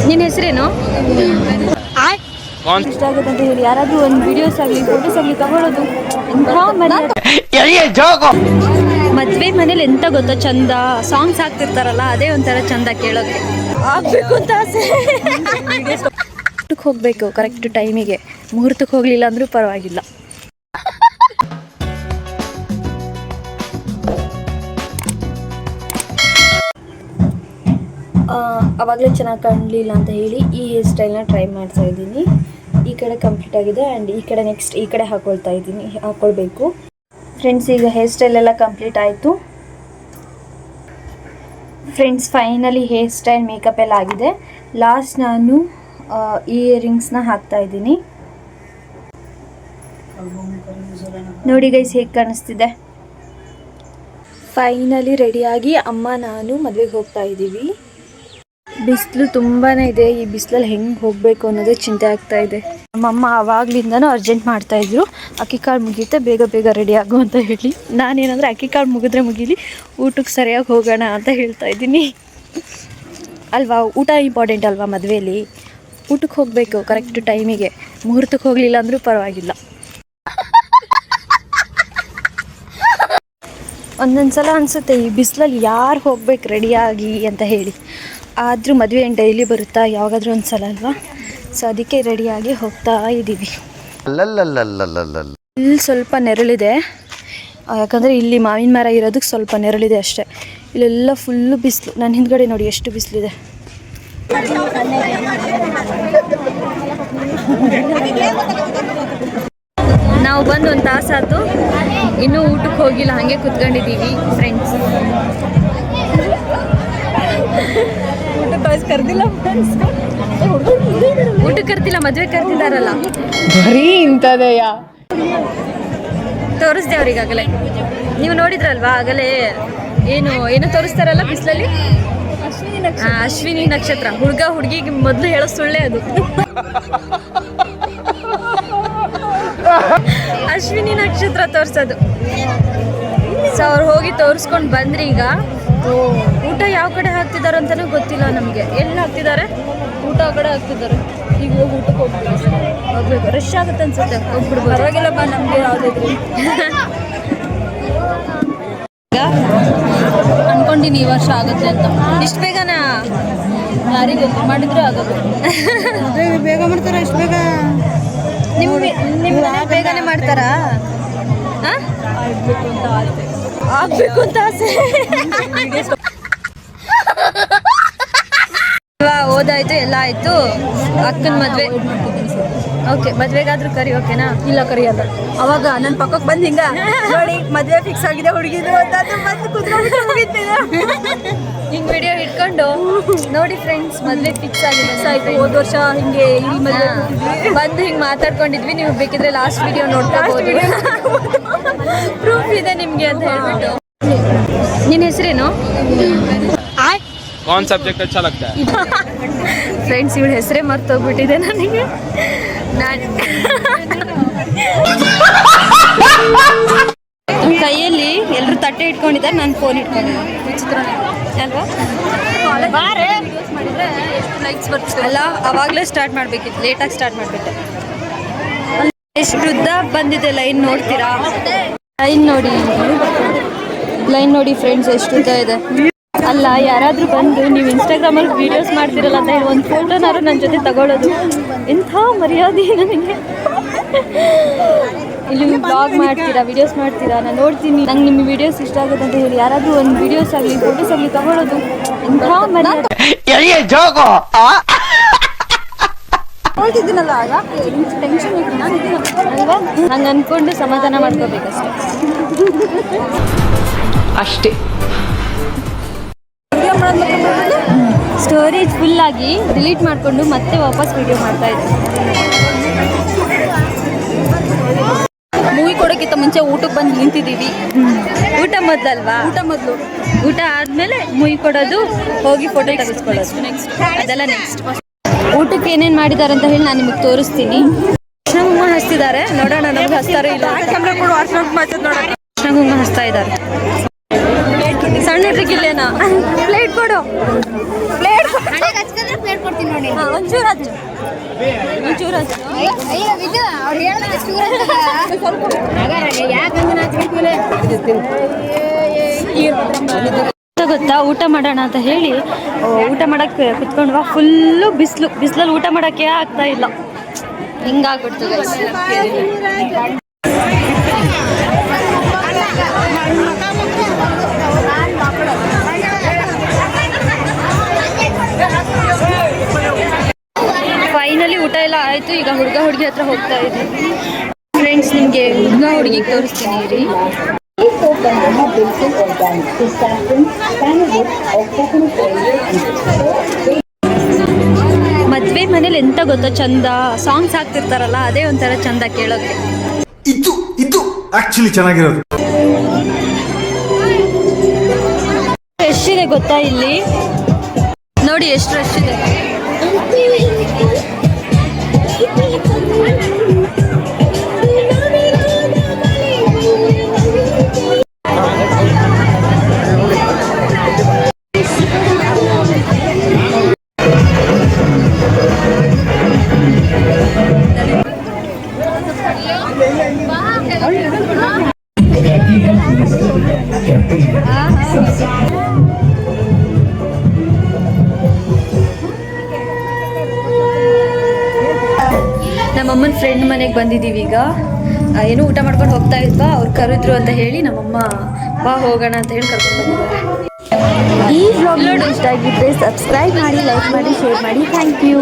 ನಿನ್ನ ಹೆಸರೇನು? ಇಷ್ಟ ಆಗುತ್ತೆ ಅಂತ ಹೇಳಿ ಯಾರಾದ್ರೂ ಒಂದು ವಿಡಿಯೋಸ್ ಆಗಲಿ ಫೋಟೋಸ್ ಆಗಲಿ ತಗೊಳ್ಳೋದು ಮದ್ವೆ ಮನೇಲಿ ಎಂತ ಗೊತ್ತಾ ಚಂದ, ಸಾಂಗ್ಸ್ ಹಾಕ್ತಿರ್ತಾರಲ್ಲ ಅದೇ ಒಂಥರ ಚಂದ ಕೇಳೋಕೆ ಆಗ್ಬೇಕು ಅಂತ ಆಸೆ. ಹೋಗ್ಬೇಕು ಕರೆಕ್ಟ್ ಟೈಮಿಗೆ, ಮುಹೂರ್ತಕ್ಕೆ ಹೋಗ್ಲಿಲ್ಲ ಅಂದ್ರೂ ಪರವಾಗಿಲ್ಲ. ಅವಾಗಲೇ ಚೆನ್ನಾಗಿ ಕಾಣಲಿಲ್ಲ ಅಂತ ಹೇಳಿ ಈ ಹೇರ್ ಸ್ಟೈಲ್ನ ಟ್ರೈ ಮಾಡ್ತಾ ಇದ್ದೀನಿ. ಈ ಕಡೆ ಕಂಪ್ಲೀಟ್ ಆಗಿದೆ ಆ್ಯಂಡ್ ಈ ಕಡೆ ನೆಕ್ಸ್ಟ್ ಈ ಕಡೆ ಹಾಕ್ಕೊಳ್ಬೇಕು. ಫ್ರೆಂಡ್ಸ್, ಈಗ ಹೇರ್ ಸ್ಟೈಲ್ ಎಲ್ಲ ಕಂಪ್ಲೀಟ್ ಆಯಿತು. Friends, finally hair style makeup ಎಲ್ಲ ಆಗಿದೆ. ಲಾಸ್ಟ್ ನಾನು ಇಯರಿಂಗ್ಸ್ನ ಹಾಕ್ತಾ ಇದ್ದೀನಿ. ನೋಡಿ ಗೈಸ್ ಹೇಗೆ ಕಾಣಿಸ್ತಿದೆ. ಫೈನಲಿ ರೆಡಿಯಾಗಿ ಅಮ್ಮ ನಾನು ಮದುವೆಗೆ ಹೋಗ್ತಾ ಇದ್ದೀವಿ. ಬಿಸಿಲು ತುಂಬಾ ಇದೆ. ಈ ಬಿಸಿಲಲ್ಲಿ ಹೆಂಗೆ ಹೋಗಬೇಕು ಅನ್ನೋದೇ ಚಿಂತೆ ಆಗ್ತಾ ಇದೆ. ನಮ್ಮಮ್ಮ ಆವಾಗ್ಲಿಂದನೂ ಅರ್ಜೆಂಟ್ ಮಾಡ್ತಾಯಿದ್ರು, ಅಕ್ಕಿ ಕಾಳು ಮುಗಿಯುತ್ತೆ ಬೇಗ ಬೇಗ ರೆಡಿ ಆಗು ಅಂತ ಹೇಳಿ. ನಾನೇನಂದರೆ ಅಕ್ಕಿ ಕಾಳು ಮುಗಿದ್ರೆ ಮುಗೀಲಿ, ಊಟಕ್ಕೆ ಸರಿಯಾಗಿ ಹೋಗೋಣ ಅಂತ ಹೇಳ್ತಾ ಇದ್ದೀನಿ. ಅಲ್ವಾ, ಊಟ ಇಂಪಾರ್ಟೆಂಟ್ ಅಲ್ವಾ ಮದುವೆಯಲ್ಲಿ. ಊಟಕ್ಕೆ ಹೋಗಬೇಕು ಕರೆಕ್ಟ್ ಟೈಮಿಗೆ, ಮುಹೂರ್ತಕ್ಕೆ ಹೋಗಲಿಲ್ಲ ಅಂದರೂ ಪರವಾಗಿಲ್ಲ. ಒಂದೊಂದು ಸಲ ಅನಿಸುತ್ತೆ ಈ ಬಿಸಿಲಲ್ಲಿ ಯಾರು ಹೋಗ್ಬೇಕು ರೆಡಿಯಾಗಿ ಅಂತ ಹೇಳಿ. ಆದರೂ ಮದುವೆ ಏನು ಡೈಲಿ ಬರುತ್ತಾ, ಯಾವಾಗಾದ್ರೂ ಒಂದು ಸಲ ಅಲ್ವಾ. ಸೊ ಅದಕ್ಕೆ ರೆಡಿಯಾಗಿ ಹೋಗ್ತಾ ಇದ್ದೀವಿ. ಇಲ್ಲಿ ಸ್ವಲ್ಪ ನೆರಳಿದೆ, ಯಾಕಂದರೆ ಇಲ್ಲಿ ಮಾವಿನ ಮರ ಇರೋದಕ್ಕೆ ಸ್ವಲ್ಪ ನೆರಳಿದೆ ಅಷ್ಟೇ. ಇಲ್ಲೆಲ್ಲ ಫುಲ್ಲು ಬಿಸಿಲು. ನನ್ನ ಹಿಂದ್ಗಡೆ ನೋಡಿ ಎಷ್ಟು ಬಿಸಿಲಿದೆ. ನಾವು ಬಂದು ಒಂದು ತಾಸಾಯ್ತು, ಇನ್ನೂ ಊಟಕ್ಕೆ ಹೋಗಿಲ್ಲ, ಹಾಗೆ ಕುತ್ಕೊಂಡಿದ್ದೀವಿ ಫ್ರೆಂಡ್ಸ್. ಊಟಕ್ಕೆ ಕರ್ದಿಲ್ಲ ಫ್ರೆಂಡ್ಸ್, ಊಟಕ್ಕೆ ಕರ್ತಿಲ್ಲ, ಮದುವೆ ಕರ್ತಿದ್ದಾರಲ್ಲ. ಬರೀ ಇಂಥದೆಯ ತೋರಿಸ್ದೆ ಅವ್ರಿಗಾಗಲೇ. ನೀವು ನೋಡಿದ್ರಲ್ವಾ ಆಗಲೇ, ಏನು ತೋರಿಸ್ತಾರಲ್ಲ ಬಿಸಿಲಲ್ಲಿ, ಅಶ್ವಿನಿ ನಕ್ಷತ್ರ. ಹುಡುಗ ಹುಡುಗಿಗೆ ಮೊದಲು ಹೇಳೋ ಸುಳ್ಳೆ ಅದು. ಅಶ್ವಿನಿ ನಕ್ಷತ್ರ ತೋರಿಸೋದು. ಸೊ ಅವ್ರು ಹೋಗಿ ತೋರಿಸ್ಕೊಂಡು ಬಂದ್ರಿ. ಈಗ ಊಟ ಯಾವ ಕಡೆ ಹಾಕ್ತಿದ್ದಾರೆ ಅಂತಲೂ ಗೊತ್ತಿಲ್ಲ ನಮಗೆ. ಎಲ್ಲಿ ಹಾಕ್ತಿದ್ದಾರೆ ಊಟ? ಆ ಕಡೆ ಹಾಕ್ತಿದ್ದಾರೆ. ಈಗ ಹೋಗಿ ಊಟಕ್ಕೆ ಹೋಗ್ಬೇಕು. ರಶ್ ಆಗುತ್ತೆ ಅನ್ಸುತ್ತೆ, ಹೋಗ್ಬಿಡ್ಬೋದು. ಪರವಾಗಿಲ್ಲಪ್ಪ, ನಮಗೆ ಯಾವುದಿದ್ರು ಅನ್ಕೊಂಡಿನಿ ಈ ವರ್ಷ ಆಗುತ್ತೆ ಅಂತ. ಇಷ್ಟು ಬೇಗನಾ? ಯಾರಿಗೆ ಗೊತ್ತು, ಮಾಡಿದ್ರೆ ಆಗೋದು. ಬೇಗ ಮಾಡ್ತಾರೆ, ಇಷ್ಟು ಬೇಗ? ನಿಮ್ಮ ಬೇಗನೆ ಮಾಡ್ತಾರಾ? ಆಗ್ಬೇಕು ಅಂತ ಆಸೆ. ಓದಾಯ್ತು, ಎಲ್ಲ ಆಯ್ತು. ಅಕ್ಕನ ಮದ್ವೆ. ಓಕೆ, ಮದ್ವೆಗಾದ್ರೂ ಕರಿ. ಓಕೆನಾ? ಇಲ್ಲ, ಕರಿಯಲ್ಲ. ಅವಾಗ ನನ್ನ ಪಕ್ಕಕ್ಕೆ ಬಂದು ಹಿಂಗ ನೋಡಿ ಮದುವೆ ಫಿಕ್ಸ್ ಆಗಿದೆ ಹುಡುಗಿದು ಅಂತ ಬಂದು ಕುತ್ಕೊಂಡು ಹಿಂಗೆ ವಿಡಿಯೋ ಇಟ್ಕೊಂಡು ನೋಡಿ ಫ್ರೆಂಡ್ಸ್, ಮದುವೆ ಫಿಕ್ಸ್ ಆಗಿದೆ. ಆಯ್ತು, ಹೋದ ವರ್ಷ ಹಿಂಗೆ ಈ ಮದುವೆ ಬಂದು ಹಿಂಗೆ ಮಾತಾಡ್ಕೊಂಡಿದ್ವಿ. ನೀವು ಬೇಕಿದ್ರೆ ಲಾಸ್ಟ್ ವಿಡಿಯೋ ನೋಡ್ಕೋಬಹುದು, ಪ್ರೂಫ್ ಇದೆ ನಿಮಗೆ ಅಂತ ಹೇಳ್ಬಿಟ್ಟು. ನಿನ್ನ ಹೆಸರೇನು? कौन सब्जेक्ट अच्छा लगता है? ಫ್ರೆಂಡ್ಸ್, ಇವಳ ಹೆಸರೇ ಮರ್ತೋಗ್ಬಿಟ್ಟಿದೆ ನನಗೆ. ಕೈಯಲ್ಲಿ ಎಲ್ಲರೂ ತಟ್ಟೆ ಇಟ್ಕೊಂಡಿದ್ದಾರೆ, ನಾನು ಫೋನ್ ಇಟ್ಕೊಂಡಿದ್ದೆ. ವಿಚಿತ್ರ ಅಲ್ವಾ? ಎಷ್ಟು ಲೈಕ್ಸ್ ಬರ್ತದೆ ಅಲ್ಲ. ಅವಾಗಲೇ ಸ್ಟಾರ್ಟ್ ಮಾಡಬೇಕಿತ್ತು, ಲೇಟಾಗಿ ಸ್ಟಾರ್ಟ್ ಮಾಡಿಬಿಟ್ಟೆ. ಎಷ್ಟು ಉದ್ದ ಬಂದಿದೆ ಲೈನ್, ನೋಡ್ತೀರಾ? ಲೈನ್ ನೋಡಿ ಫ್ರೆಂಡ್ಸ್, ಎಷ್ಟು ಉದ್ದ ಇದೆ. ಅಲ್ಲ, ಯಾರಾದರೂ ಬಂದು ನೀವು ಇನ್ಸ್ಟಾಗ್ರಾಮಲ್ಲಿ ವೀಡಿಯೋಸ್ ಮಾಡ್ತಿರಲ್ಲ ಅಂತ ಹೇಳಿ ಒಂದು ಫೋಟೋನಾರು ನನ್ನ ಜೊತೆ ತಗೊಳ್ಳೋದು ಎಂಥ ಮರ್ಯಾದೆ ನನಗೆ. ಇಲ್ಲಿ ಬ್ಲಾಗ್ ಮಾಡ್ತೀರಾ, ವೀಡಿಯೋಸ್ ಮಾಡ್ತೀರಾ, ನಾನು ನೋಡ್ತೀನಿ. ನಂಗೆ ನಿಮ್ಮ ವೀಡಿಯೋಸ್ ಇಷ್ಟ ಆಗುತ್ತೆ ಅಂತ ಹೇಳಿ ಯಾರಾದರೂ ಒಂದು ವೀಡಿಯೋಸ್ ಆಗಲಿ ಫೋಟೋಸ್ ಆಗಲಿ ತಗೊಳ್ಳೋದು ಎಂಥ ಮರ್ಯಾದೆ. ಹೇಳ್ತಿದ್ದೀನಲ್ಲ, ಆಗ ಟೆನ್ಷನ್ ಅಲ್ವಾ? ಹಂಗೆ ಅಂದ್ಕೊಂಡು ಸಮಾಧಾನ ಮಾಡ್ಕೋಬೇಕಷ್ಟೆ ಅಷ್ಟೇ. ಸ್ಟೋರೇಜ್ ಫುಲ್ ಆಗಿ ಡಿಲೀಟ್ ಮಾಡಿಕೊಂಡು ಮತ್ತೆ ವಾಪಸ್ ವಿಡಿಯೋ ಮಾಡ್ತಾ ಇದ್ದೆ. ಮೂವಿ ಕೊಡೋಕ್ಕಿಂತ ಮುಂಚೆ ಊಟಕ್ಕೆ ಬಂದು ನಿಂತಿದ್ದೀವಿ. ಊಟ ಮೊದಲಲ್ವಾ? ಊಟ ಆದಮೇಲೆ ಮೂವಿ ಕೊಡೋದು, ಹೋಗಿ ಫೋಟೋ ತೆಗೆಸ್ಕೊಳ್ಳೋದು, ಅದೆಲ್ಲ ನೆಕ್ಸ್ಟ್. ಊಟಕ್ಕೆ ಏನೇನು ಮಾಡಿದ್ದಾರೆ ಅಂತ ಹೇಳಿ ನಾನು ನಿಮಗೆ ತೋರಿಸ್ತೀನಿ. ಕೃಷ್ಣಗುಮ್ಮ ಹಚ್ತಿದ್ದಾರೆ, ನೋಡೋಣ ನಮ್ಗೆ ಹಚ್ತಾರೆ ಇಲ್ಲ. ಕೃಷ್ಣಗುಮ್ಮ ಹಚ್ತಾ ಇದ್ದಾರೆ. ಸಣ್ಣ ಹುಡುಗಿಲ್ಲೇನಾ? ಪ್ಲೇಟ್ ಕೊಡು, ಪ್ಲೇಟ್ ಹೇಳ್ಕೊಡ್ತೀನಿ ನೋಡಿ. ಒಂಚೂರು ಹಚ್ಚು. ಅಯ್ಯೋ ವಿಜಯ ಅವ್ರು ಹೇಳಿದ್ರೆ ಸ್ವಲ್ಪ ಗೊತ್ತಾ ಊಟ ಮಾಡೋಣ ಅಂತ ಹೇಳಿ ಊಟ ಮಾಡಕ್ಕೆ ಕುತ್ಕೊಂಡ್ವಾ. ಫುಲ್ಲು ಬಿಸಿಲಲ್ಲಿ ಊಟ ಮಾಡೋಕ್ಕೆ ಆಗ್ತಾ ಇಲ್ಲ. ಹಿಂಗಾಗ್ಬಿಡ್ತು guys. ಫೈನಲಿ ಊಟ ಎಲ್ಲ ಆಯಿತು. ಈಗ ಹುಡುಗಿ ಹತ್ರ ಹೋಗ್ತಾ ಇದ್ದೀವಿ. ಫ್ರೆಂಡ್ಸ್, ನಿಮಗೆ ಹುಡುಗಿಗೆ ತೋರಿಸ್ತೀನಿ ರೀ. ಮದ್ವೆ ಮನೇಲಿ ಎಂತ ಗೊತ್ತಾ ಚಂದ, ಸಾಂಗ್ಸ್ ಹಾಕ್ತಿರ್ತಾರಲ್ಲ, ಅದೇ ಒಂಥರ ಚಂದ ಕೇಳೋಕೆ. ಇದು ಆಕ್ಚುಲಿ ಚೆನ್ನಾಗಿರೋದು. ರಶ್ ಇದೆ ಗೊತ್ತಾ ಇಲ್ಲಿ, ನೋಡಿ ಎಷ್ಟು ರಶ್ ಇದೆ. ನಮ್ಮಮ್ಮನ ಫ್ರೆಂಡ್ ಮನೆಗೆ ಬಂದಿದ್ದೀವಿ ಈಗ. ಏನೋ ಊಟ ಮಾಡ್ಕೊಂಡು ಹೋಗ್ತಾ ಇದ್ವಾ, ಅವ್ರು ಕರೆದ್ರು ಅಂತ ಹೇಳಿ ನಮ್ಮಮ್ಮ ಬಾ ಹೋಗೋಣ ಅಂತ ಹೇಳಿ ಕರ್ಕೊಂಡು ಬಂದಿದ್ದಾರೆ. ಈ ವ್ಲಾಗ್ ಇಷ್ಟ ಆಗಿದ್ರೆ ಸಬ್ಸ್ಕ್ರೈಬ್ ಮಾಡಿ, ಲೈಕ್ ಮಾಡಿ, ಶೇರ್ ಮಾಡಿ. Thank you.